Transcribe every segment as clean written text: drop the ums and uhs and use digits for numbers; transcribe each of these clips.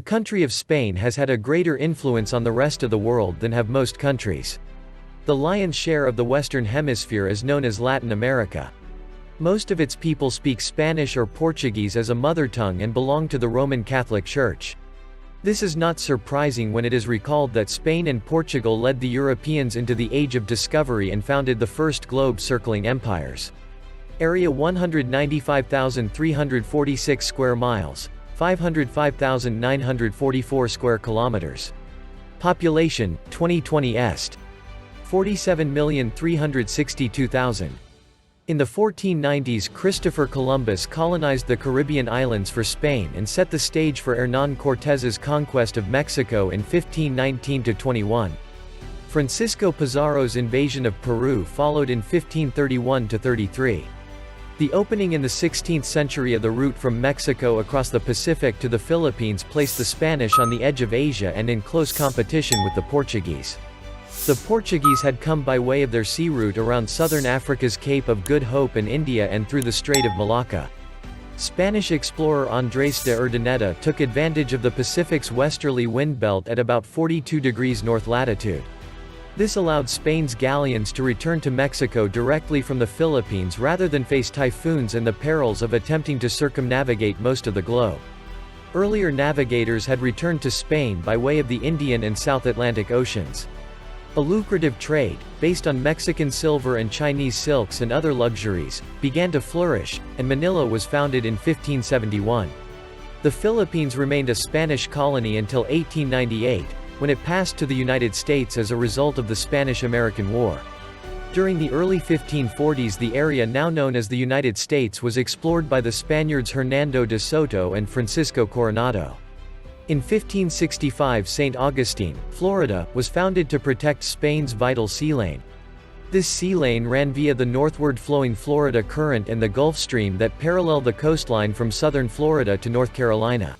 country of Spain has had a greater influence on the rest of the world than have most countries. The lion's share of the Western Hemisphere is known as Latin America. Most of its people speak Spanish or Portuguese as a mother tongue and belong to the Roman Catholic Church. This is not surprising when it is recalled that Spain and Portugal led the Europeans into the Age of Discovery and founded the first globe-circling empires. Area 195,346 square miles, 505,944 square kilometers. Population, 2020 est. 47,362,000. In the 1490s, Christopher Columbus colonized the Caribbean islands for Spain and set the stage for Hernán Cortés's conquest of Mexico in 1519–21. Francisco Pizarro's invasion of Peru followed in 1531–33. The opening in the 16th century of the route from Mexico across the Pacific to the Philippines placed the Spanish on the edge of Asia and in close competition with the Portuguese. The Portuguese had come by way of their sea route around southern Africa's Cape of Good Hope and India and through the Strait of Malacca. Spanish explorer Andrés de Urdaneta took advantage of the Pacific's westerly wind belt at about 42 degrees north latitude. This allowed Spain's galleons to return to Mexico directly from the Philippines rather than face typhoons and the perils of attempting to circumnavigate most of the globe. Earlier navigators had returned to Spain by way of the Indian and South Atlantic Oceans. A lucrative trade, based on Mexican silver and Chinese silks and other luxuries, began to flourish, and Manila was founded in 1571. The Philippines remained a Spanish colony until 1898, when it passed to the United States as a result of the Spanish-American War. During the early 1540s, the area now known as the United States was explored by the Spaniards Hernando de Soto and Francisco Coronado. In 1565, St. Augustine, Florida, was founded to protect Spain's vital sea lane. This sea lane ran via the northward flowing Florida Current and the Gulf Stream that paralleled the coastline from southern Florida to North Carolina.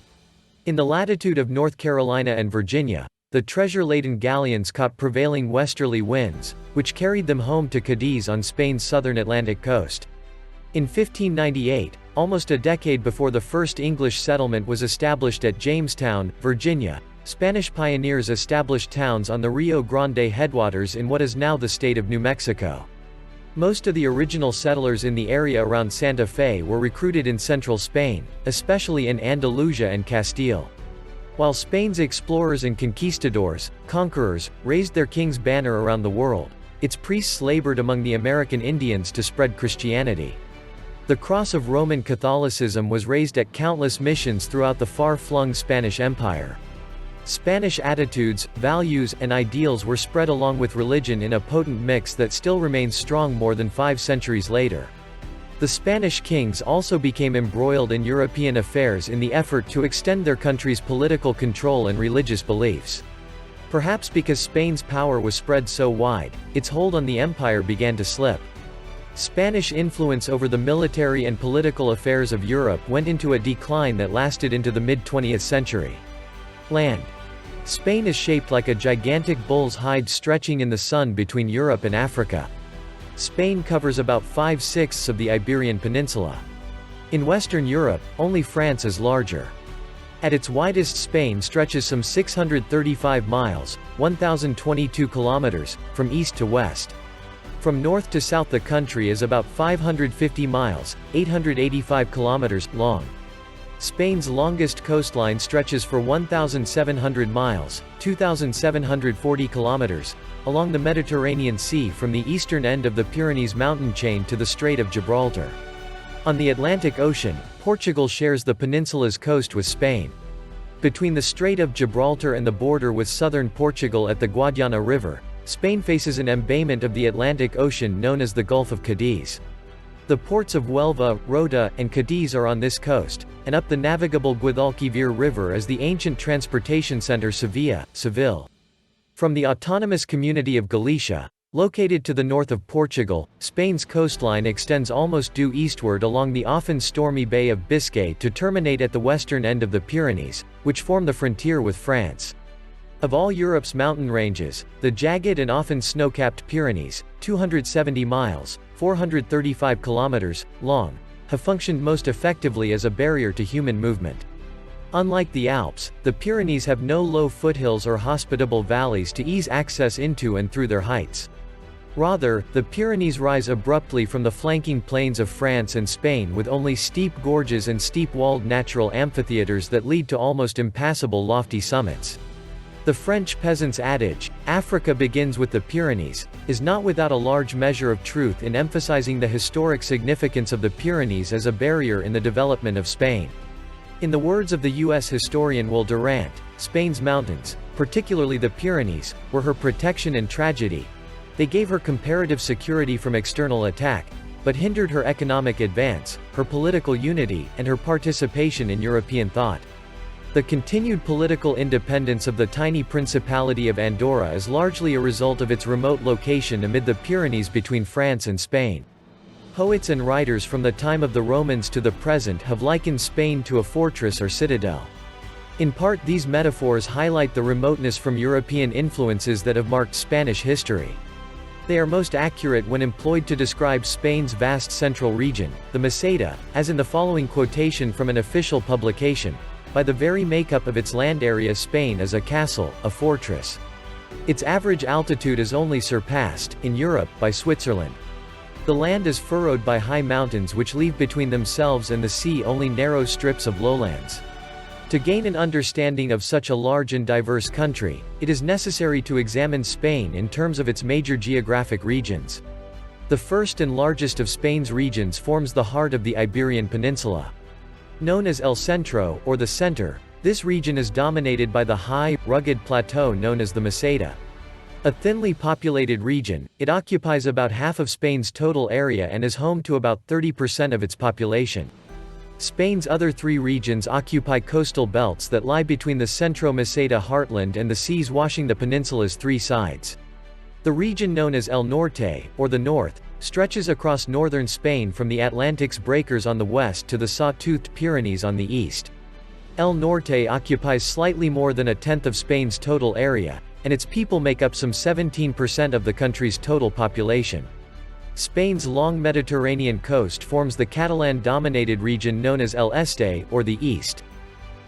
In the latitude of North Carolina and Virginia, the treasure-laden galleons caught prevailing westerly winds, which carried them home to Cadiz on Spain's southern Atlantic coast. In 1598, almost a decade before the first English settlement was established at Jamestown, Virginia, Spanish pioneers established towns on the Rio Grande headwaters in what is now the state of New Mexico. Most of the original settlers in the area around Santa Fe were recruited in central Spain, especially in Andalusia and Castile. While Spain's explorers and conquistadors, conquerors, raised their king's banner around the world, its priests labored among the American Indians to spread Christianity. The cross of Roman Catholicism was raised at countless missions throughout the far-flung Spanish Empire. Spanish attitudes, values, and ideals were spread along with religion in a potent mix that still remains strong more than 5 centuries later. The Spanish kings also became embroiled in European affairs in the effort to extend their country's political control and religious beliefs. Perhaps because Spain's power was spread so wide, its hold on the empire began to slip. Spanish influence over the military and political affairs of Europe went into a decline that lasted into the mid-20th century. Land. Spain is shaped like a gigantic bull's hide stretching in the sun between Europe and Africa. Spain covers about 5/6 of the Iberian Peninsula. In Western Europe, only France is larger. At its widest, Spain stretches some 635 miles, 1,022 kilometers, from east to west. From north to south, the country is about 550 miles, 885 kilometers, long. Spain's longest coastline stretches for 1,700 miles, 2,740 kilometers, along the Mediterranean Sea from the eastern end of the Pyrenees mountain chain to the Strait of Gibraltar. On the Atlantic Ocean, Portugal shares the peninsula's coast with Spain. Between the Strait of Gibraltar and the border with southern Portugal at the Guadiana River, Spain faces an embayment of the Atlantic Ocean known as the Gulf of Cadiz. The ports of Huelva, Rota, and Cadiz are on this coast, and up the navigable Guadalquivir River is the ancient transportation center Seville. From the autonomous community of Galicia, located to the north of Portugal, Spain's coastline extends almost due eastward along the often stormy Bay of Biscay to terminate at the western end of the Pyrenees, which form the frontier with France. Of all Europe's mountain ranges, the jagged and often snow-capped Pyrenees, 270 miles, 435 kilometers, long, have functioned most effectively as a barrier to human movement. Unlike the Alps, the Pyrenees have no low foothills or hospitable valleys to ease access into and through their heights. Rather, the Pyrenees rise abruptly from the flanking plains of France and Spain with only steep gorges and steep-walled natural amphitheaters that lead to almost impassable lofty summits. The French peasant's adage, "Africa begins with the Pyrenees," is not without a large measure of truth in emphasizing the historic significance of the Pyrenees as a barrier in the development of Spain. In the words of the U.S. historian Will Durant, Spain's mountains, particularly the Pyrenees, were her protection and tragedy. They gave her comparative security from external attack, but hindered her economic advance, her political unity, and her participation in European thought. The continued political independence of the tiny Principality of Andorra is largely a result of its remote location amid the Pyrenees between France and Spain. Poets and writers from the time of the Romans to the present have likened Spain to a fortress or citadel. In part, these metaphors highlight the remoteness from European influences that have marked Spanish history. They are most accurate when employed to describe Spain's vast central region, the Meseta, as in the following quotation from an official publication: "By the very makeup of its land area, Spain is a castle, a fortress. Its average altitude is only surpassed, in Europe, by Switzerland. The land is furrowed by high mountains which leave between themselves and the sea only narrow strips of lowlands." To gain an understanding of such a large and diverse country, it is necessary to examine Spain in terms of its major geographic regions. The first and largest of Spain's regions forms the heart of the Iberian Peninsula. Known as El Centro, or the Center, this region is dominated by the high, rugged plateau known as the Meseta. A thinly populated region, it occupies about half of Spain's total area and is home to about 30% of its population. Spain's other three regions occupy coastal belts that lie between the Centro Mesada heartland and the seas washing the peninsula's three sides. The region known as El Norte, or the North, stretches across northern Spain from the Atlantic's breakers on the west to the saw-toothed Pyrenees on the east. El Norte occupies slightly more than a tenth of Spain's total area, and its people make up some 17% of the country's total population. Spain's long Mediterranean coast forms the Catalan-dominated region known as El Este, or the East.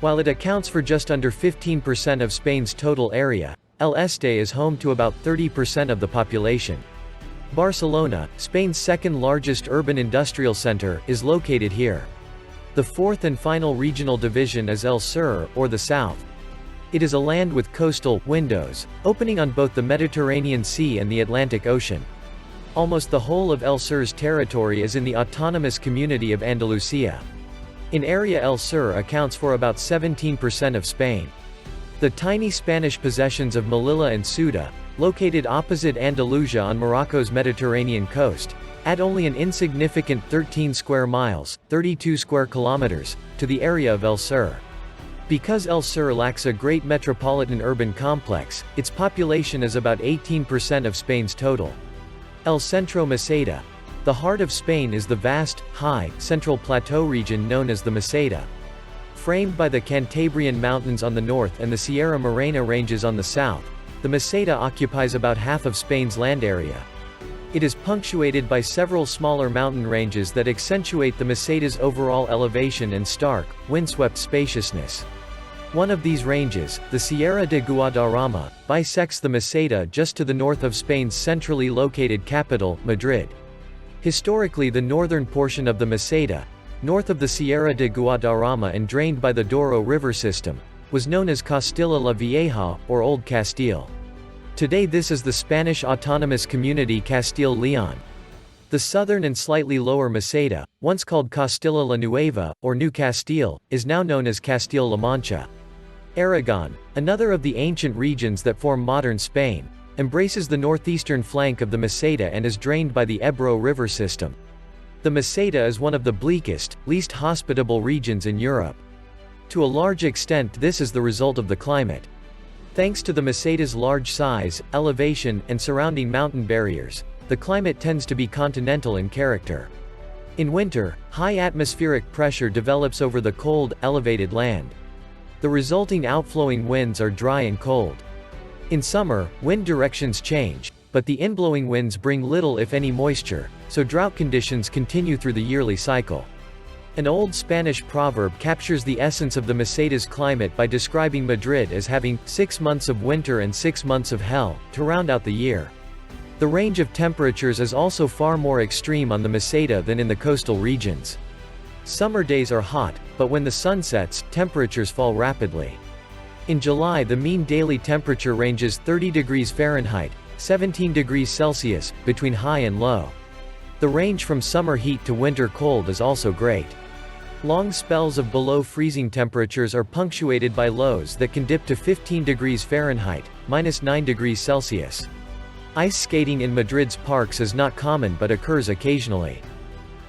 While it accounts for just under 15% of Spain's total area, El Este is home to about 30% of the population. Barcelona, Spain's second-largest urban industrial center, is located here. The fourth and final regional division is El Sur, or the South. It is a land with coastal windows, opening on both the Mediterranean Sea and the Atlantic Ocean. Almost the whole of El Sur's territory is in the autonomous community of Andalusia. In area, El Sur accounts for about 17% of Spain. The tiny Spanish possessions of Melilla and Ceuta, located opposite Andalusia on Morocco's Mediterranean coast, add only an insignificant 13 square miles, 32 square kilometers, to the area of El Sur. Because El Sur lacks a great metropolitan urban complex, its population is about 18% of Spain's total. El Centro Mesada. The heart of Spain is the vast, high, central plateau region known as the Meseta. Framed by the Cantabrian Mountains on the north and the Sierra Morena ranges on the south, the Meseta occupies about half of Spain's land area. It is punctuated by several smaller mountain ranges that accentuate the Meseta's overall elevation and stark, windswept spaciousness. One of these ranges, the Sierra de Guadarrama, bisects the Meseta just to the north of Spain's centrally located capital, Madrid. Historically, the northern portion of the Meseta, north of the Sierra de Guadarrama and drained by the Douro River system, was known as Castilla la Vieja, or Old Castile. Today this is the Spanish autonomous community Castile-Leon. The southern and slightly lower Meseta, once called Castilla la Nueva, or New Castile, is now known as Castile-La Mancha. Aragon, another of the ancient regions that form modern Spain, embraces the northeastern flank of the Meseta and is drained by the Ebro River system. The Meseta is one of the bleakest, least hospitable regions in Europe. To a large extent this is the result of the climate. Thanks to the Meseta's large size, elevation, and surrounding mountain barriers, the climate tends to be continental in character. In winter, high atmospheric pressure develops over the cold, elevated land. The resulting outflowing winds are dry and cold. In summer, wind directions change, but the inblowing winds bring little if any moisture, so drought conditions continue through the yearly cycle. An old Spanish proverb captures the essence of the Mesada's climate by describing Madrid as having 6 months of winter and 6 months of hell, to round out the year. The range of temperatures is also far more extreme on the Mesada than in the coastal regions. Summer days are hot, but when the sun sets, temperatures fall rapidly. In July, the mean daily temperature ranges 30 degrees Fahrenheit, 17 degrees Celsius, between high and low. The range from summer heat to winter cold is also great. Long spells of below freezing temperatures are punctuated by lows that can dip to 15 degrees Fahrenheit, -9 degrees Celsius. Ice skating in Madrid's parks is not common but occurs occasionally.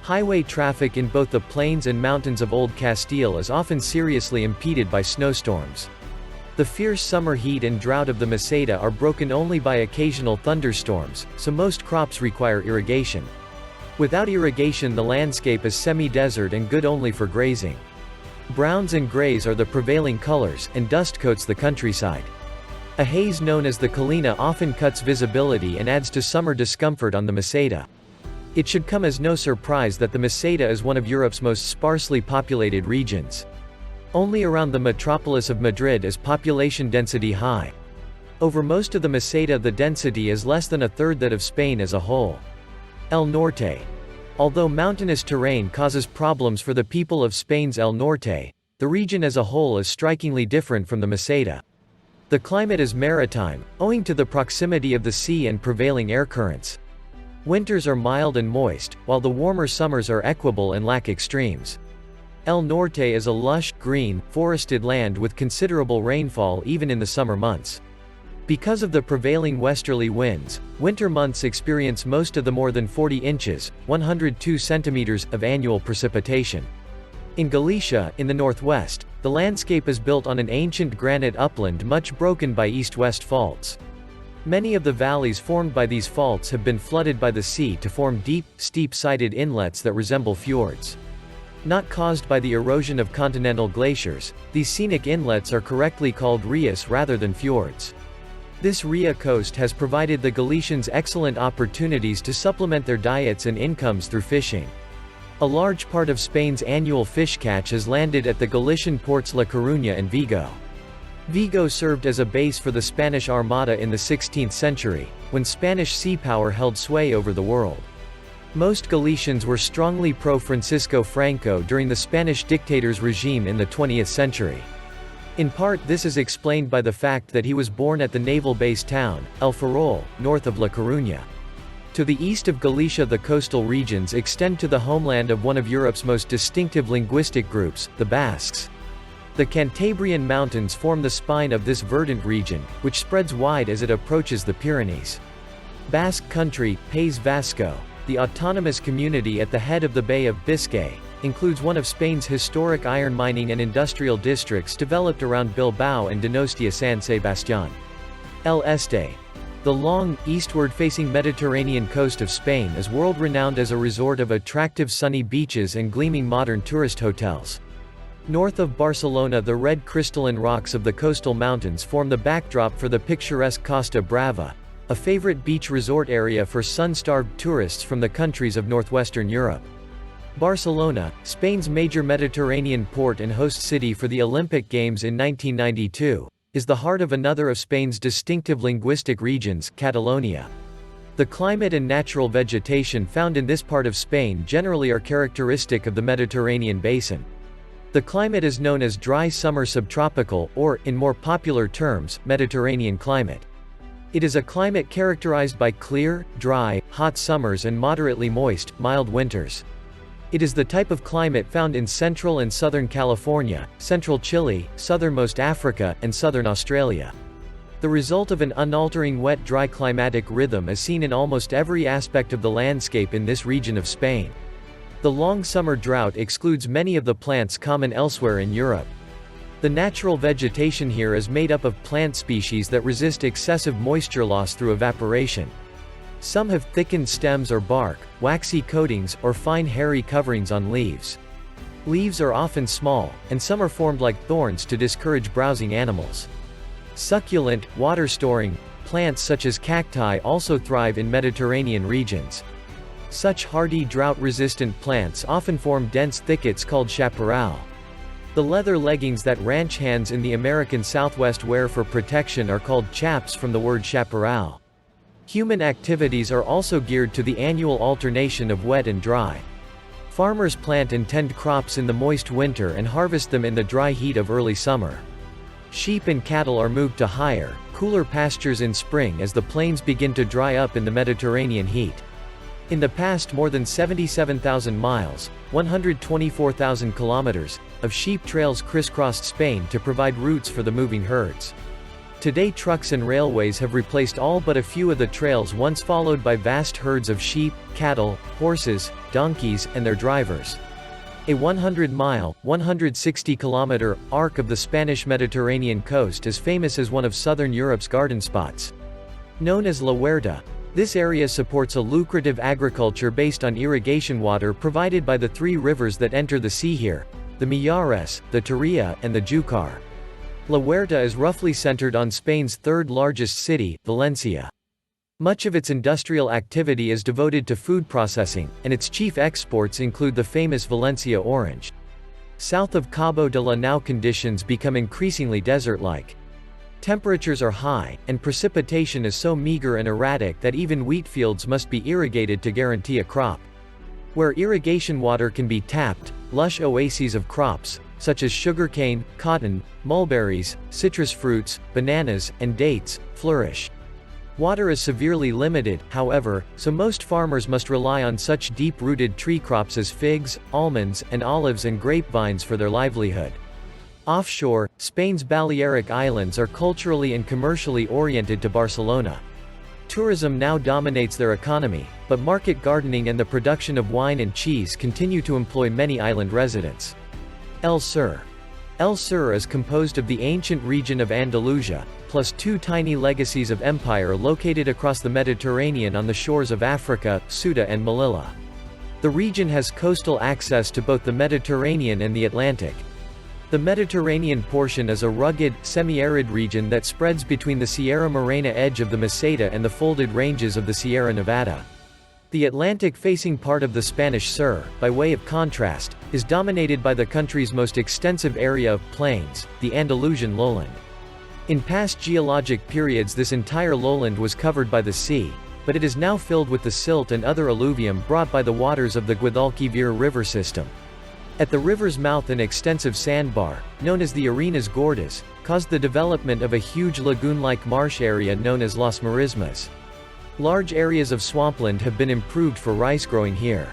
Highway traffic in both the plains and mountains of Old Castile is often seriously impeded by snowstorms. The fierce summer heat and drought of the Mesada are broken only by occasional thunderstorms, so most crops require irrigation. Without irrigation, the landscape is semi-desert and good only for grazing. Browns and grays are the prevailing colors, and dust coats the countryside. A haze known as the collina often cuts visibility and adds to summer discomfort on the Mesada. It should come as no surprise that the Mesada is one of Europe's most sparsely populated regions. Only around the metropolis of Madrid is population density high. Over most of the Mesada the density is less than a third that of Spain as a whole. El Norte. Although mountainous terrain causes problems for the people of Spain's El Norte, the region as a whole is strikingly different from the Mesada. The climate is maritime, owing to the proximity of the sea and prevailing air currents. Winters are mild and moist, while the warmer summers are equable and lack extremes. El Norte is a lush, green, forested land with considerable rainfall even in the summer months. Because of the prevailing westerly winds, winter months experience most of the more than 40 inches, 102 centimeters, of annual precipitation. In Galicia, in the northwest, the landscape is built on an ancient granite upland much broken by east-west faults. Many of the valleys formed by these faults have been flooded by the sea to form deep, steep-sided inlets that resemble fjords. Not caused by the erosion of continental glaciers, these scenic inlets are correctly called rias rather than fjords. This ria coast has provided the Galicians excellent opportunities to supplement their diets and incomes through fishing. A large part of Spain's annual fish catch is landed at the Galician ports La Coruña and Vigo. Vigo served as a base for the Spanish Armada in the 16th century, when Spanish sea power held sway over the world. Most Galicians were strongly pro-Francisco Franco during the Spanish dictator's regime in the 20th century. In part this is explained by the fact that he was born at the naval base town, El Ferrol, north of La Coruña. To the east of Galicia the coastal regions extend to the homeland of one of Europe's most distinctive linguistic groups, the Basques. The Cantabrian Mountains form the spine of this verdant region, which spreads wide as it approaches the Pyrenees. Basque Country, País Vasco, the autonomous community at the head of the Bay of Biscay, includes one of Spain's historic iron mining and industrial districts developed around Bilbao and Donostia San Sebastián. El Este. The long, eastward-facing Mediterranean coast of Spain is world-renowned as a resort of attractive sunny beaches and gleaming modern tourist hotels. North of Barcelona the red crystalline rocks of the coastal mountains form the backdrop for the picturesque Costa Brava, a favorite beach resort area for sun-starved tourists from the countries of northwestern Europe. Barcelona, Spain's major Mediterranean port and host city for the Olympic Games in 1992, is the heart of another of Spain's distinctive linguistic regions, Catalonia. The climate and natural vegetation found in this part of Spain generally are characteristic of the Mediterranean basin. The climate is known as dry summer subtropical, or, in more popular terms, Mediterranean climate. It is a climate characterized by clear, dry, hot summers and moderately moist, mild winters. It is the type of climate found in central and southern California, central Chile, southernmost Africa, and southern Australia. The result of an unaltering wet-dry climatic rhythm is seen in almost every aspect of the landscape in this region of Spain. The long summer drought excludes many of the plants common elsewhere in Europe. The natural vegetation here is made up of plant species that resist excessive moisture loss through evaporation. Some have thickened stems or bark, waxy coatings, or fine hairy coverings on leaves. Leaves are often small, and some are formed like thorns to discourage browsing animals. Succulent, water-storing plants such as cacti also thrive in Mediterranean regions. Such hardy drought-resistant plants often form dense thickets called chaparral. The leather leggings that ranch hands in the American Southwest wear for protection are called chaps from the word chaparral. Human activities are also geared to the annual alternation of wet and dry. Farmers plant and tend crops in the moist winter and harvest them in the dry heat of early summer. Sheep and cattle are moved to higher, cooler pastures in spring as the plains begin to dry up in the Mediterranean heat. In the past, more than 77,000 miles, 124,000 kilometers, of sheep trails crisscrossed Spain to provide routes for the moving herds. Today, trucks and railways have replaced all but a few of the trails once followed by vast herds of sheep, cattle, horses, donkeys, and their drivers. A 100-mile, 160-kilometer arc of the Spanish Mediterranean coast is famous as one of southern Europe's garden spots. Known as La Huerta, this area supports a lucrative agriculture based on irrigation water provided by the three rivers that enter the sea here: the Mijares, the Turia, and the Júcar. La Huerta is roughly centered on Spain's third-largest city, Valencia. Much of its industrial activity is devoted to food processing, and its chief exports include the famous Valencia orange. South of Cabo de la Nao, conditions become increasingly desert-like. Temperatures are high, and precipitation is so meager and erratic that even wheat fields must be irrigated to guarantee a crop. Where irrigation water can be tapped, lush oases of crops, such as sugarcane, cotton, mulberries, citrus fruits, bananas, and dates, flourish. Water is severely limited, however, so most farmers must rely on such deep-rooted tree crops as figs, almonds, and olives and grapevines for their livelihood. Offshore, Spain's Balearic Islands are culturally and commercially oriented to Barcelona. Tourism now dominates their economy, but market gardening and the production of wine and cheese continue to employ many island residents. El Sur. El Sur is composed of the ancient region of Andalusia, plus two tiny legacies of empire located across the Mediterranean on the shores of Africa, Ceuta and Melilla. The region has coastal access to both the Mediterranean and the Atlantic. The Mediterranean portion is a rugged, semi-arid region that spreads between the Sierra Morena edge of the Meseta and the folded ranges of the Sierra Nevada. The Atlantic-facing part of the Spanish Sur, by way of contrast, is dominated by the country's most extensive area of plains, the Andalusian Lowland. In past geologic periods, this entire lowland was covered by the sea, but it is now filled with the silt and other alluvium brought by the waters of the Guadalquivir river system. At the river's mouth, an extensive sandbar, known as the Arenas Gordas, caused the development of a huge lagoon-like marsh area known as Las Marismas. Large areas of swampland have been improved for rice growing here.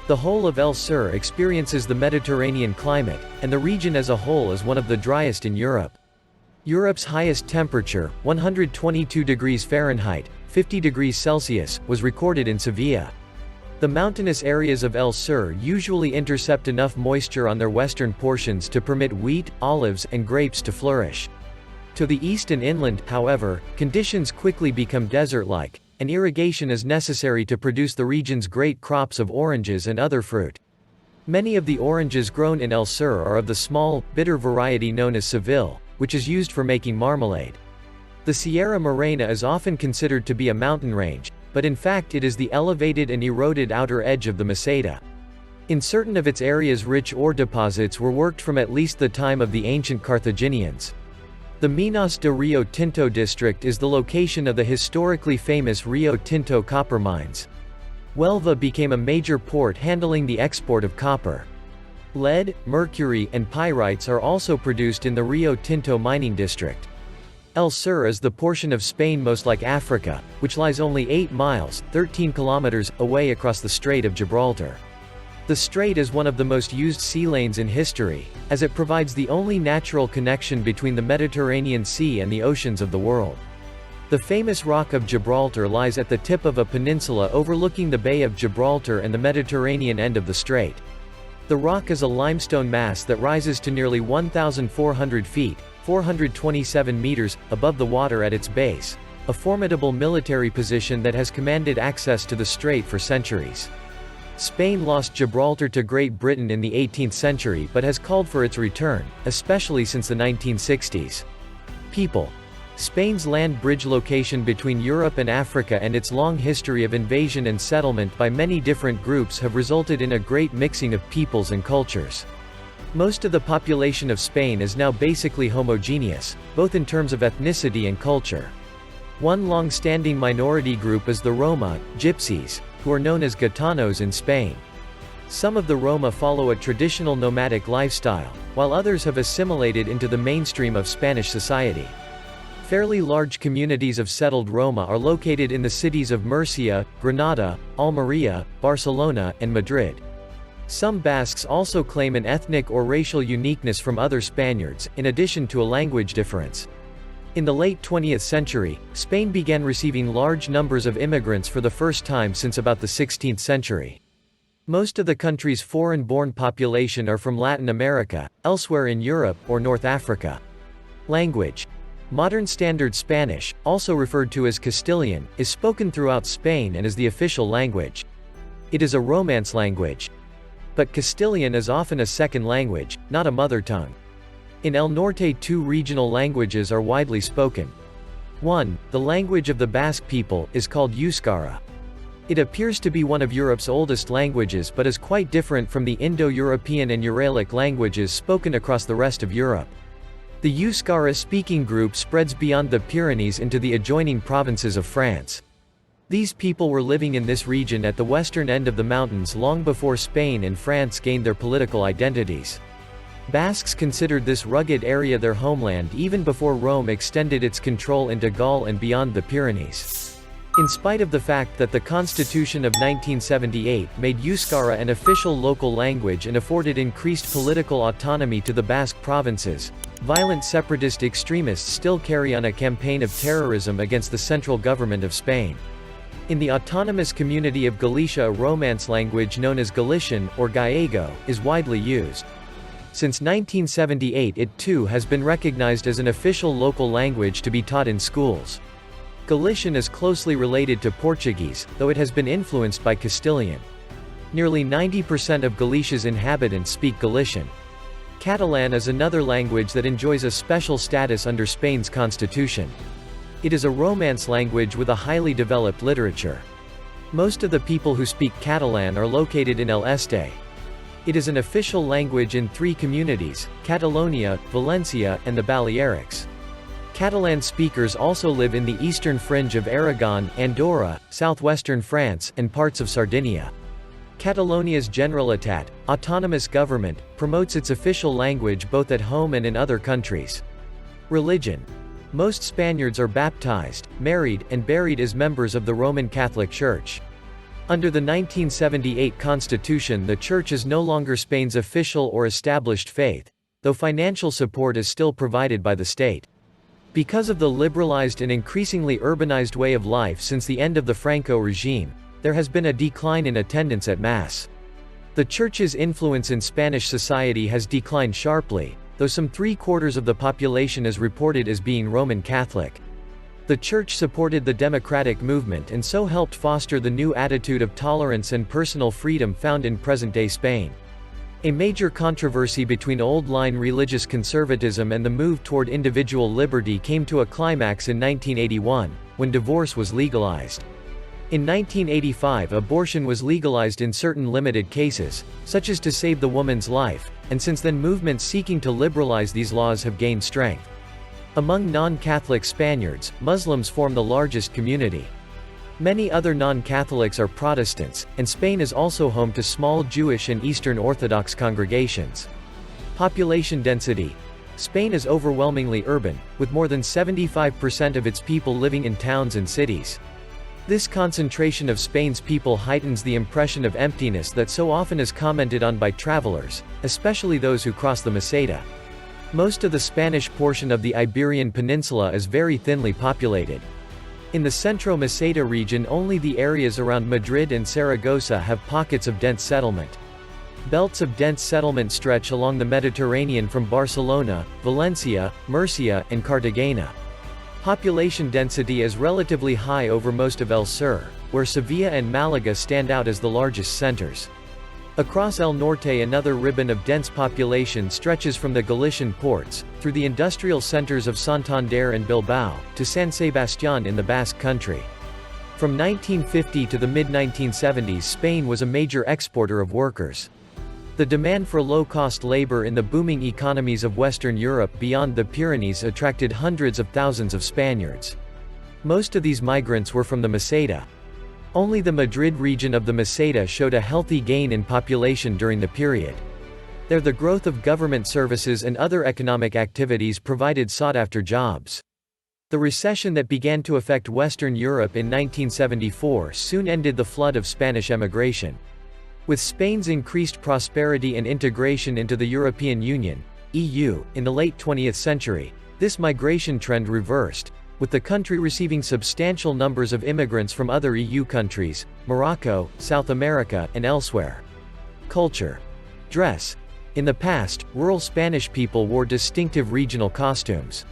The whole of El Sur experiences the Mediterranean climate, and the region as a whole is one of the driest in Europe. Europe's highest temperature, 122 degrees Fahrenheit, 50 degrees Celsius, was recorded in Sevilla. The mountainous areas of El Sur usually intercept enough moisture on their western portions to permit wheat, olives, and grapes to flourish. To the east and inland, however, conditions quickly become desert-like, and irrigation is necessary to produce the region's great crops of oranges and other fruit. Many of the oranges grown in El Sur are of the small, bitter variety known as Seville, which is used for making marmalade. The Sierra Morena is often considered to be a mountain range, but in fact it is the elevated and eroded outer edge of the Meseta. In certain of its areas, rich ore deposits were worked from at least the time of the ancient Carthaginians. The Minas de Rio Tinto district is the location of the historically famous Rio Tinto copper mines. Huelva became a major port handling the export of copper. Lead, mercury, and pyrites are also produced in the Rio Tinto mining district. El Sur is the portion of Spain most like Africa, which lies only 8 miles, 13 kilometers, away across the Strait of Gibraltar. The strait is one of the most used sea lanes in history, as it provides the only natural connection between the Mediterranean Sea and the oceans of the world. The famous Rock of Gibraltar lies at the tip of a peninsula overlooking the Bay of Gibraltar and the Mediterranean end of the strait. The rock is a limestone mass that rises to nearly 1,400 feet, 427 meters, above the water at its base, a formidable military position that has commanded access to the strait for centuries. Spain lost Gibraltar to Great Britain in the 18th century but has called for its return, especially since the 1960s. People. Spain's land bridge location between Europe and Africa and its long history of invasion and settlement by many different groups have resulted in a great mixing of peoples and cultures. Most of the population of Spain is now basically homogeneous, both in terms of ethnicity and culture. One long-standing minority group is the Roma Gypsies, who are known as Gitanos in Spain. Some of the Roma follow a traditional nomadic lifestyle, while others have assimilated into the mainstream of Spanish society. Fairly large communities of settled Roma are located in the cities of Murcia, Granada, Almería, Barcelona, and Madrid. Some Basques also claim an ethnic or racial uniqueness from other Spaniards, in addition to a language difference. In the late 20th century, Spain began receiving large numbers of immigrants for the first time since about the 16th century. Most of the country's foreign-born population are from Latin America, elsewhere in Europe, or North Africa. Language. Modern Standard Spanish, also referred to as Castilian, is spoken throughout Spain and is the official language. It is a Romance language. But Castilian is often a second language, not a mother tongue. In El Norte, two regional languages are widely spoken. 1. The language of the Basque people, is called Euskara. It appears to be one of Europe's oldest languages but is quite different from the Indo-European and Uralic languages spoken across the rest of Europe. The Euskara-speaking group spreads beyond the Pyrenees into the adjoining provinces of France. These people were living in this region at the western end of the mountains long before Spain and France gained their political identities. Basques considered this rugged area their homeland even before Rome extended its control into Gaul and beyond the Pyrenees. In spite of the fact that the Constitution of 1978 made Euskara an official local language and afforded increased political autonomy to the Basque provinces, violent separatist extremists still carry on a campaign of terrorism against the central government of Spain. In the autonomous community of Galicia, a Romance language known as Galician, or Gallego, is widely used. Since 1978 it too has been recognized as an official local language to be taught in schools. Galician is closely related to Portuguese, though it has been influenced by Castilian. Nearly 90% of Galicia's inhabitants speak Galician. Catalan is another language that enjoys a special status under Spain's constitution. It is a Romance language with a highly developed literature. Most of the people who speak Catalan are located in El Este. It is an official language in 3 communities, Catalonia, Valencia, and the Balearics. Catalan speakers also live in the eastern fringe of Aragon, Andorra, southwestern France, and parts of Sardinia. Catalonia's Generalitat, autonomous government, promotes its official language both at home and in other countries. Religion. Most Spaniards are baptized, married, and buried as members of the Roman Catholic Church. Under the 1978 Constitution, the Church is no longer Spain's official or established faith, though financial support is still provided by the state. Because of the liberalized and increasingly urbanized way of life since the end of the Franco regime, there has been a decline in attendance at Mass. The Church's influence in Spanish society has declined sharply, though some 3/4 of the population is reported as being Roman Catholic. The Church supported the democratic movement and so helped foster the new attitude of tolerance and personal freedom found in present-day Spain. A major controversy between old-line religious conservatism and the move toward individual liberty came to a climax in 1981, when divorce was legalized. In 1985, abortion was legalized in certain limited cases, such as to save the woman's life, and since then movements seeking to liberalize these laws have gained strength. Among non-Catholic Spaniards, Muslims form the largest community. Many other non-Catholics are Protestants, and Spain is also home to small Jewish and Eastern Orthodox congregations. Population density. Spain is overwhelmingly urban, with more than 75% of its people living in towns and cities. This concentration of Spain's people heightens the impression of emptiness that so often is commented on by travelers, especially those who cross the Mesada. Most of the Spanish portion of the Iberian Peninsula is very thinly populated. In the Centro Mesada region, only the areas around Madrid and Saragossa have pockets of dense settlement. Belts of dense settlement stretch along the Mediterranean from Barcelona, Valencia, Murcia, and Cartagena. Population density is relatively high over most of El Sur, where Sevilla and Malaga stand out as the largest centers. Across El Norte another ribbon of dense population stretches from the Galician ports, through the industrial centers of Santander and Bilbao, to San Sebastián in the Basque Country. From 1950 to the mid-1970s Spain was a major exporter of workers. The demand for low-cost labor in the booming economies of Western Europe beyond the Pyrenees attracted hundreds of thousands of Spaniards. Most of these migrants were from the Mesada. Only the Madrid region of the Mesada showed a healthy gain in population during the period. There the growth of government services and other economic activities provided sought-after jobs. The recession that began to affect Western Europe in 1974 soon ended the flood of Spanish emigration. With Spain's increased prosperity and integration into the European Union, EU, in the late 20th century, this migration trend reversed, with the country receiving substantial numbers of immigrants from other EU countries, Morocco, South America, and elsewhere. Culture. Dress. In the past, rural Spanish people wore distinctive regional costumes.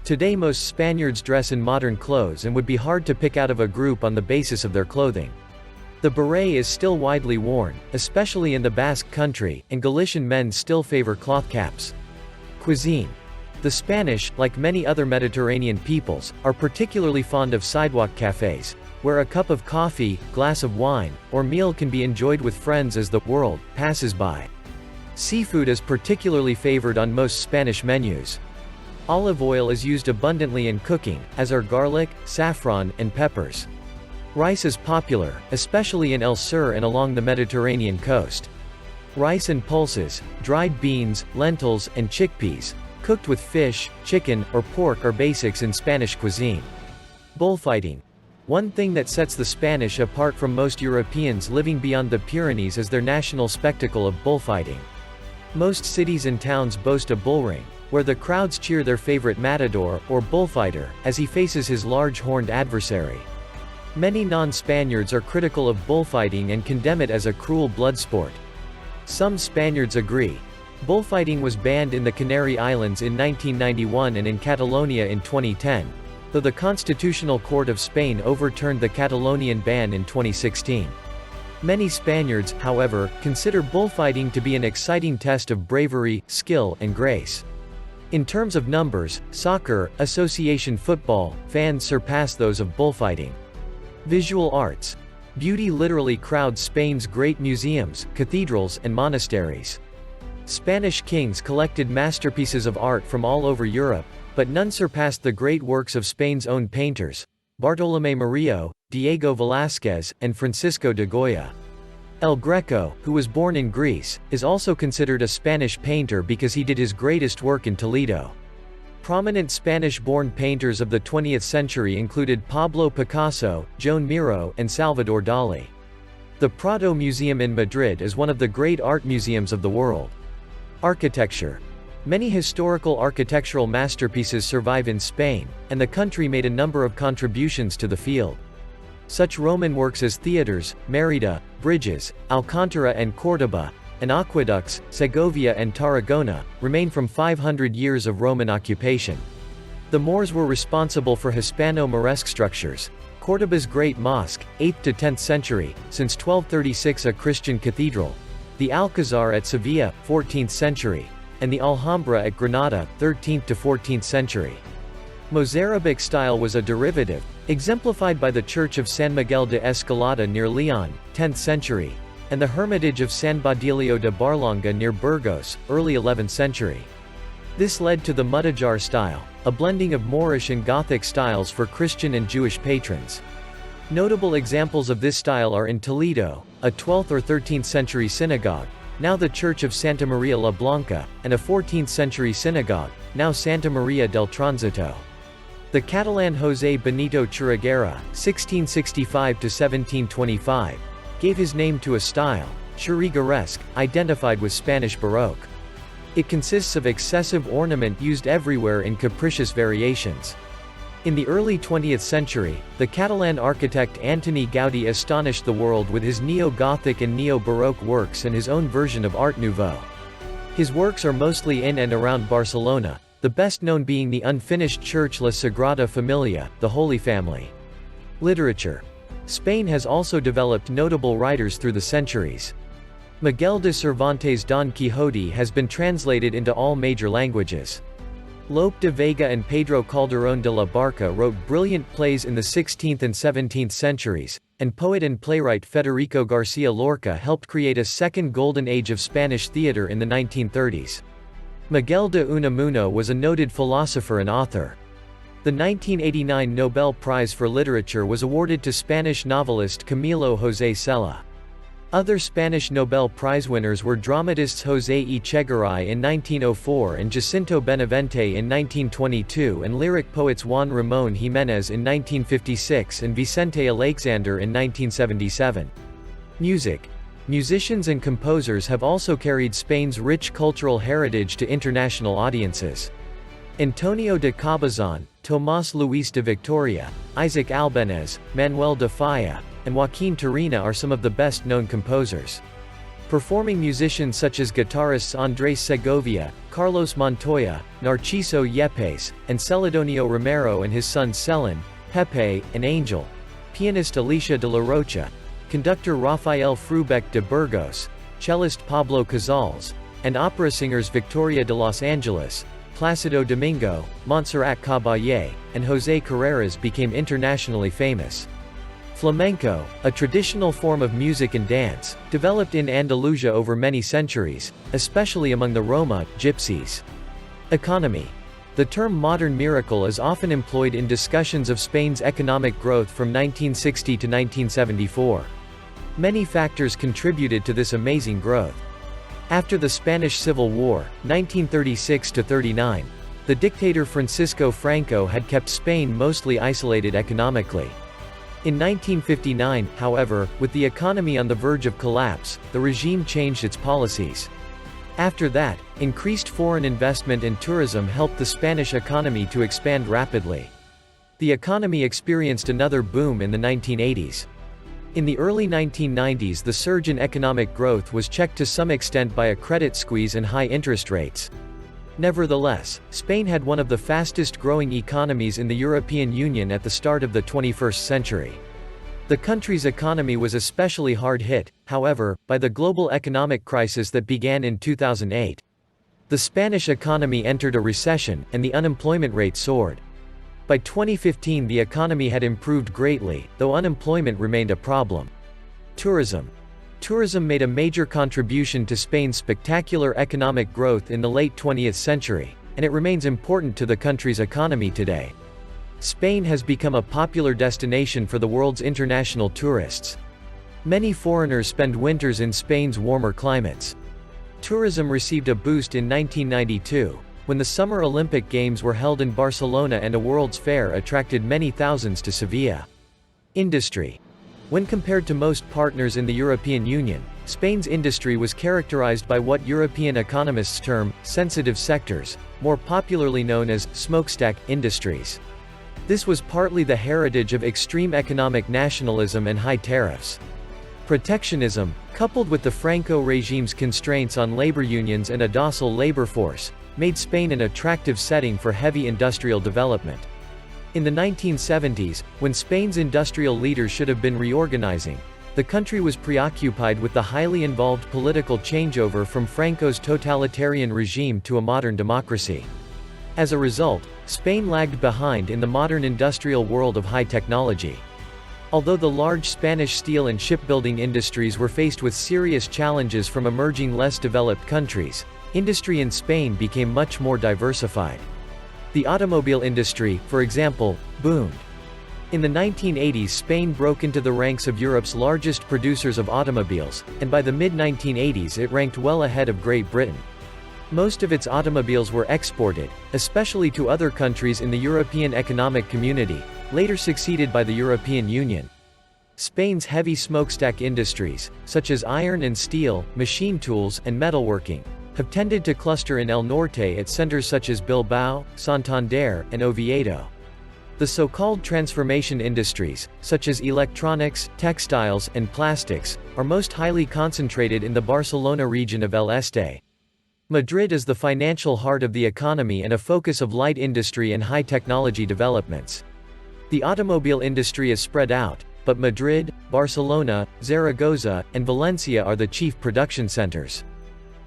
Today most Spaniards dress in modern clothes and would be hard to pick out of a group on the basis of their clothing. The beret is still widely worn, especially in the Basque Country, and Galician men still favor cloth caps. Cuisine. The Spanish, like many other Mediterranean peoples, are particularly fond of sidewalk cafes, where a cup of coffee, glass of wine, or meal can be enjoyed with friends as the world passes by. Seafood is particularly favored on most Spanish menus. Olive oil is used abundantly in cooking, as are garlic, saffron, and peppers. Rice is popular, especially in El Sur and along the Mediterranean coast. Rice and pulses, dried beans, lentils, and chickpeas, cooked with fish, chicken, or pork are basics in Spanish cuisine. Bullfighting. One thing that sets the Spanish apart from most Europeans living beyond the Pyrenees is their national spectacle of bullfighting. Most cities and towns boast a bullring, where the crowds cheer their favorite matador, or bullfighter, as he faces his large horned adversary. Many non-Spaniards are critical of bullfighting and condemn it as a cruel blood sport. Some Spaniards agree. Bullfighting was banned in the Canary Islands in 1991 and in Catalonia in 2010, though the Constitutional Court of Spain overturned the Catalonian ban in 2016. Many Spaniards, however, consider bullfighting to be an exciting test of bravery, skill, and grace. In terms of numbers, soccer, association football, fans surpass those of bullfighting. Visual arts. Beauty literally crowds Spain's great museums, cathedrals, and monasteries. Spanish kings collected masterpieces of art from all over Europe, but none surpassed the great works of Spain's own painters, Bartolomé Murillo, Diego Velázquez, and Francisco de Goya. El Greco, who was born in Greece, is also considered a Spanish painter because he did his greatest work in Toledo. Prominent Spanish-born painters of the 20th century included Pablo Picasso, Joan Miró, and Salvador Dalí. The Prado Museum in Madrid is one of the great art museums of the world. Architecture. Many historical architectural masterpieces survive in Spain, and the country made a number of contributions to the field. Such Roman works as theaters, Mérida, bridges, Alcántara and Córdoba, and aqueducts, Segovia and Tarragona, remain from 500 years of Roman occupation. The Moors were responsible for Hispano-Moresque structures. Córdoba's Great Mosque, 8th to 10th century, since 1236 a Christian cathedral. The Alcazar at Sevilla, 14th century. And the Alhambra at Granada, 13th to 14th century. Mozarabic style was a derivative, exemplified by the Church of San Miguel de Escalada near Leon, 10th century, and the Hermitage of San Basilio de Barlanga near Burgos, early 11th century. This led to the Mudéjar style, a blending of Moorish and Gothic styles for Christian and Jewish patrons. Notable examples of this style are in Toledo, a 12th or 13th century synagogue, now the Church of Santa Maria la Blanca, and a 14th century synagogue, now Santa Maria del Tránsito. The Catalan José Benito Churriguera, 1665–1725, gave his name to a style, Churrigueresque, identified with Spanish Baroque. It consists of excessive ornament used everywhere in capricious variations. In the early 20th century, the Catalan architect Antoni Gaudí astonished the world with his neo-Gothic and neo-Baroque works and his own version of Art Nouveau. His works are mostly in and around Barcelona, the best known being the unfinished church La Sagrada Familia, the Holy Family. Literature. Spain has also developed notable writers through the centuries. Miguel de Cervantes' Don Quixote has been translated into all major languages. Lope de Vega and Pedro Calderón de la Barca wrote brilliant plays in the 16th and 17th centuries, and poet and playwright Federico García Lorca helped create a second golden age of Spanish theater in the 1930s. Miguel de Unamuno was a noted philosopher and author. The 1989 Nobel Prize for Literature was awarded to Spanish novelist Camilo José Cela. Other Spanish Nobel Prize winners were dramatists José Echegaray in 1904 and Jacinto Benavente in 1922 and lyric poets Juan Ramón Jiménez in 1956 and Vicente Aleixandre in 1977. Music. Musicians and composers have also carried Spain's rich cultural heritage to international audiences. Antonio de Cabazon, Tomás Luis de Victoria, Isaac Albéniz, Manuel de Falla, and Joaquín Turina are some of the best-known composers. Performing musicians such as guitarists Andrés Segovia, Carlos Montoya, Narciso Yepes, and Celedonio Romero and his son Celin, Pepe, and Angel. Pianist Alicia de la Rocha, conductor Rafael Frubeck de Burgos, cellist Pablo Casals, and opera singers Victoria de Los Angeles, Plácido Domingo, Montserrat Caballé, and José Carreras became internationally famous. Flamenco, a traditional form of music and dance, developed in Andalusia over many centuries, especially among the Roma Gypsies. Economy. The term modern miracle is often employed in discussions of Spain's economic growth from 1960 to 1974. Many factors contributed to this amazing growth. After the Spanish Civil War, 1936–39, the dictator Francisco Franco had kept Spain mostly isolated economically. In 1959, however, with the economy on the verge of collapse, the regime changed its policies. After that, increased foreign investment and tourism helped the Spanish economy to expand rapidly. The economy experienced another boom in the 1980s. In the early 1990s, the surge in economic growth was checked to some extent by a credit squeeze and high interest rates. Nevertheless, Spain had one of the fastest growing economies in the European Union at the start of the 21st century. The country's economy was especially hard hit, however, by the global economic crisis that began in 2008. The Spanish economy entered a recession, and the unemployment rate soared. By 2015 the economy had improved greatly, though unemployment remained a problem. Tourism. Tourism made a major contribution to Spain's spectacular economic growth in the late 20th century, and it remains important to the country's economy today. Spain has become a popular destination for the world's international tourists. Many foreigners spend winters in Spain's warmer climates. Tourism received a boost in 1992, when the Summer Olympic Games were held in Barcelona and a World's Fair attracted many thousands to Sevilla. Industry. When compared to most partners in the European Union, Spain's industry was characterized by what European economists term sensitive sectors, more popularly known as smokestack industries. This was partly the heritage of extreme economic nationalism and high tariffs. Protectionism, coupled with the Franco regime's constraints on labor unions and a docile labor force, made Spain an attractive setting for heavy industrial development. In the 1970s, when Spain's industrial leaders should have been reorganizing, the country was preoccupied with the highly involved political changeover from Franco's totalitarian regime to a modern democracy. As a result, Spain lagged behind in the modern industrial world of high technology. Although the large Spanish steel and shipbuilding industries were faced with serious challenges from emerging less developed countries, industry in Spain became much more diversified. The automobile industry, for example, boomed. In the 1980s Spain broke into the ranks of Europe's largest producers of automobiles, and by the mid-1980s it ranked well ahead of Great Britain. Most of its automobiles were exported, especially to other countries in the European Economic Community, later succeeded by the European Union. Spain's heavy smokestack industries, such as iron and steel, machine tools, and metalworking, have tended to cluster in El Norte at centers such as Bilbao, Santander, and Oviedo. The so-called transformation industries, such as electronics, textiles, and plastics, are most highly concentrated in the Barcelona region of El Este. Madrid is the financial heart of the economy and a focus of light industry and high-technology developments. The automobile industry is spread out, but Madrid, Barcelona, Zaragoza, and Valencia are the chief production centers.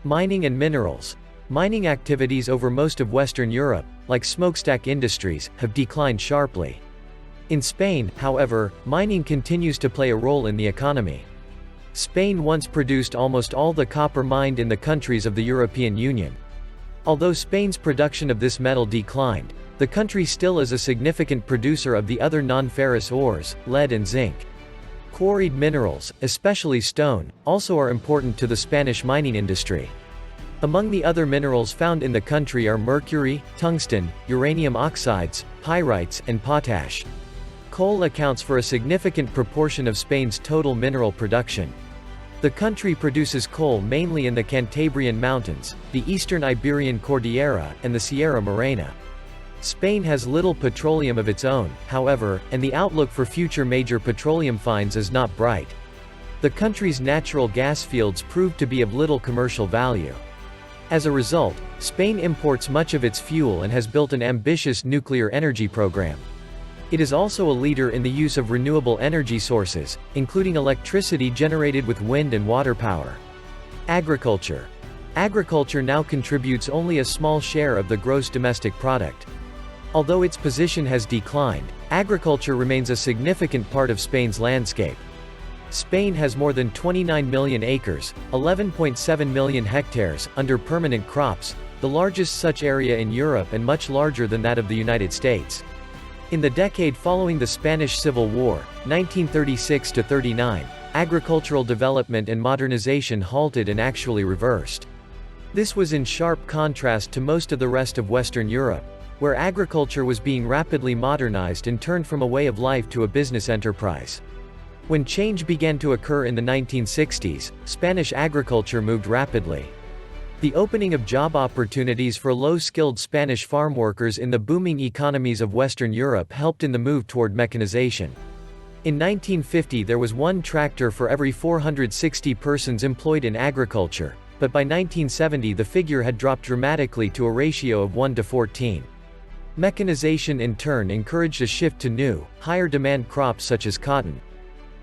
Mining and minerals. Mining activities over most of Western Europe, like smokestack industries, have declined sharply. In Spain, however, mining continues to play a role in the economy. Spain once produced almost all the copper mined in the countries of the European Union. Although Spain's production of this metal declined, the country still is a significant producer of the other non-ferrous ores, lead and zinc. Quarried minerals, especially stone, also are important to the Spanish mining industry. Among the other minerals found in the country are mercury, tungsten, uranium oxides, pyrites, and potash. Coal accounts for a significant proportion of Spain's total mineral production. The country produces coal mainly in the Cantabrian Mountains, the Eastern Iberian Cordillera, and the Sierra Morena. Spain has little petroleum of its own, however, and the outlook for future major petroleum finds is not bright. The country's natural gas fields prove to be of little commercial value. As a result, Spain imports much of its fuel and has built an ambitious nuclear energy program. It is also a leader in the use of renewable energy sources, including electricity generated with wind and water power. Agriculture. Agriculture now contributes only a small share of the gross domestic product. Although its position has declined, agriculture remains a significant part of Spain's landscape. Spain has more than 29 million acres, 11.7 million hectares, under permanent crops, the largest such area in Europe and much larger than that of the United States. In the decade following the Spanish Civil War, 1936–39, agricultural development and modernization halted and actually reversed. This was in sharp contrast to most of the rest of Western Europe, where agriculture was being rapidly modernized and turned from a way of life to a business enterprise. When change began to occur in the 1960s, Spanish agriculture moved rapidly. The opening of job opportunities for low-skilled Spanish farm workers in the booming economies of Western Europe helped in the move toward mechanization. In 1950 there was one tractor for every 460 persons employed in agriculture, but by 1970 the figure had dropped dramatically to a ratio of 1 to 14. Mechanization in turn encouraged a shift to new, higher-demand crops such as cotton.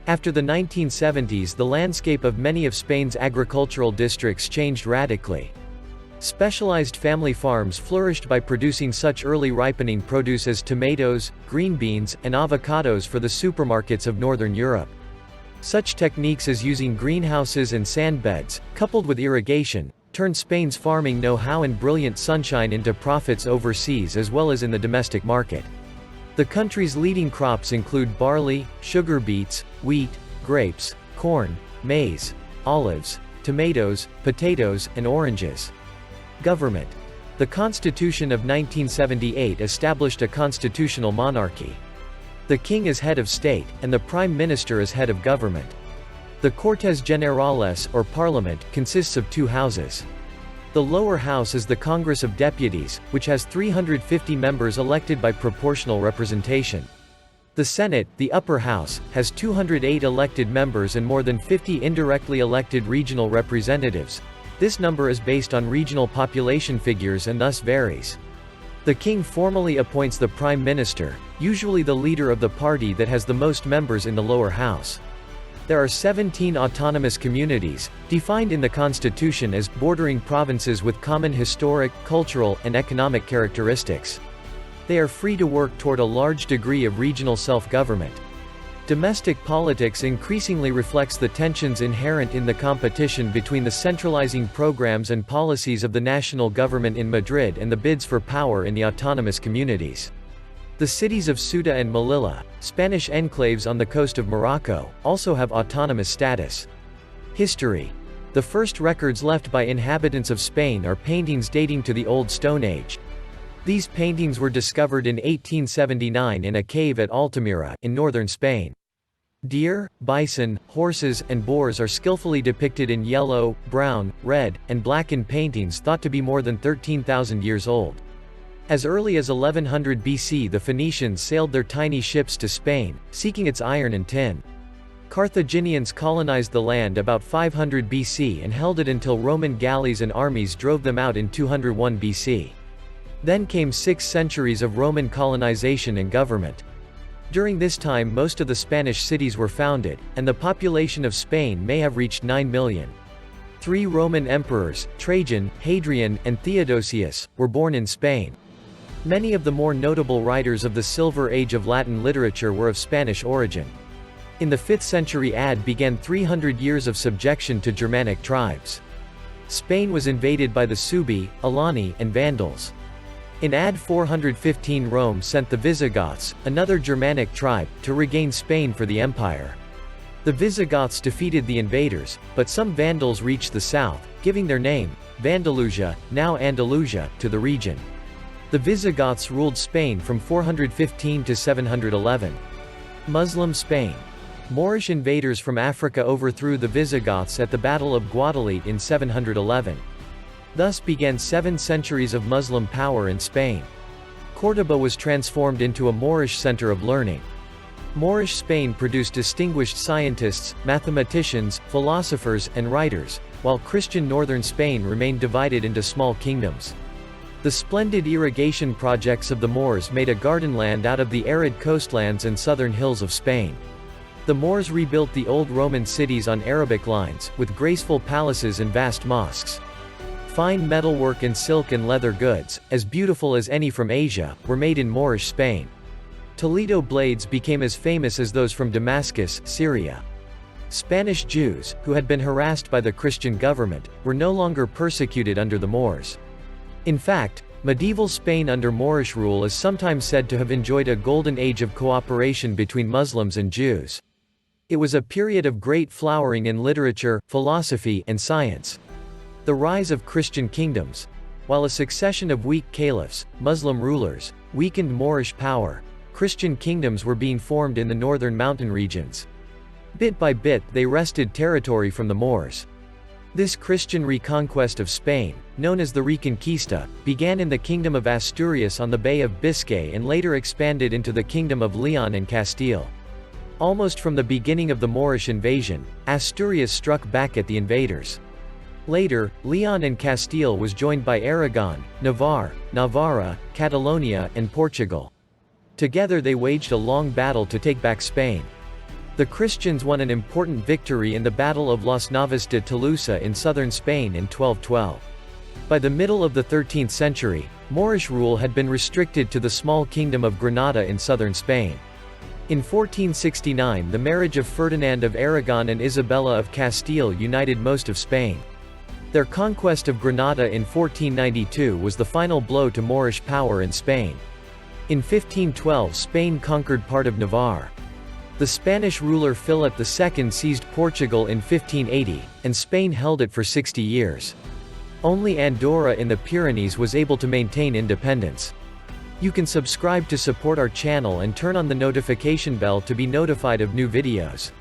After the 1970s, the landscape of many of Spain's agricultural districts changed radically. Specialized family farms flourished by producing such early ripening produce as tomatoes, green beans, and avocados for the supermarkets of Northern Europe. Such techniques as using greenhouses and sandbeds, coupled with irrigation, turned Spain's farming know-how and brilliant sunshine into profits overseas as well as in the domestic market. The country's leading crops include barley, sugar beets, wheat, grapes, corn, maize, olives, tomatoes, potatoes, and oranges. Government. The Constitution of 1978 established a constitutional monarchy. The king is head of state, and the prime minister is head of government. The Cortes Generales, or parliament, consists of two houses. The lower house is the Congress of Deputies, which has 350 members elected by proportional representation. The Senate, the upper house, has 208 elected members and more than 50 indirectly elected regional representatives. This number is based on regional population figures and thus varies. The king formally appoints the prime minister, usually the leader of the party that has the most members in the lower house. There are 17 autonomous communities, defined in the constitution as bordering provinces with common historic, cultural, and economic characteristics. They are free to work toward a large degree of regional self-government. Domestic politics increasingly reflects the tensions inherent in the competition between the centralizing programs and policies of the national government in Madrid and the bids for power in the autonomous communities. The cities of Ceuta and Melilla, Spanish enclaves on the coast of Morocco, also have autonomous status. History. The first records left by inhabitants of Spain are paintings dating to the Old Stone Age. These paintings were discovered in 1879 in a cave at Altamira, in northern Spain. Deer, bison, horses, and boars are skillfully depicted in yellow, brown, red, and black in paintings thought to be more than 13,000 years old. As early as 1100 BC the Phoenicians sailed their tiny ships to Spain, seeking its iron and tin. Carthaginians colonized the land about 500 BC and held it until Roman galleys and armies drove them out in 201 BC. Then came 6 centuries of Roman colonization and government. During this time most of the Spanish cities were founded, and the population of Spain may have reached 9 million. 3 Roman emperors, Trajan, Hadrian, and Theodosius, were born in Spain. Many of the more notable writers of the Silver Age of Latin literature were of Spanish origin. In the 5th century AD began 300 years of subjection to Germanic tribes. Spain was invaded by the Suebi, Alani, and Vandals. In AD 415 Rome sent the Visigoths, another Germanic tribe, to regain Spain for the empire. The Visigoths defeated the invaders, but some Vandals reached the south, giving their name, Vandalusia, now Andalusia, to the region. The Visigoths ruled Spain from 415 to 711. Muslim Spain. Moorish invaders from Africa overthrew the Visigoths at the Battle of Guadalete in 711. Thus began 7 centuries of Muslim power in Spain. Córdoba was transformed into a Moorish center of learning. Moorish Spain produced distinguished scientists, mathematicians, philosophers, and writers, while Christian northern Spain remained divided into small kingdoms. The splendid irrigation projects of the Moors made a gardenland out of the arid coastlands and southern hills of Spain. The Moors rebuilt the old Roman cities on Arabic lines, with graceful palaces and vast mosques. Fine metalwork and silk and leather goods, as beautiful as any from Asia, were made in Moorish Spain. Toledo blades became as famous as those from Damascus, Syria. Spanish Jews, who had been harassed by the Christian government, were no longer persecuted under the Moors. In fact, medieval Spain under Moorish rule is sometimes said to have enjoyed a golden age of cooperation between Muslims and Jews. It was a period of great flowering in literature, philosophy, and science. The rise of Christian kingdoms. While a succession of weak caliphs, Muslim rulers, weakened Moorish power, Christian kingdoms were being formed in the northern mountain regions. Bit by bit they wrested territory from the Moors. This Christian reconquest of Spain, known as the Reconquista, began in the Kingdom of Asturias on the Bay of Biscay and later expanded into the Kingdom of Leon and Castile. Almost from the beginning of the Moorish invasion, Asturias struck back at the invaders. Later, Leon and Castile was joined by Aragon, Navarre, Navarra, Catalonia, and Portugal. Together they waged a long battle to take back Spain. The Christians won an important victory in the Battle of Las Navas de Tolosa in southern Spain in 1212. By the middle of the 13th century, Moorish rule had been restricted to the small kingdom of Granada in southern Spain. In 1469 the marriage of Ferdinand of Aragon and Isabella of Castile united most of Spain. Their conquest of Granada in 1492 was the final blow to Moorish power in Spain. In 1512 Spain conquered part of Navarre. The Spanish ruler Philip II seized Portugal in 1580, and Spain held it for 60 years. Only Andorra in the Pyrenees was able to maintain independence. You can subscribe to support our channel and turn on the notification bell to be notified of new videos.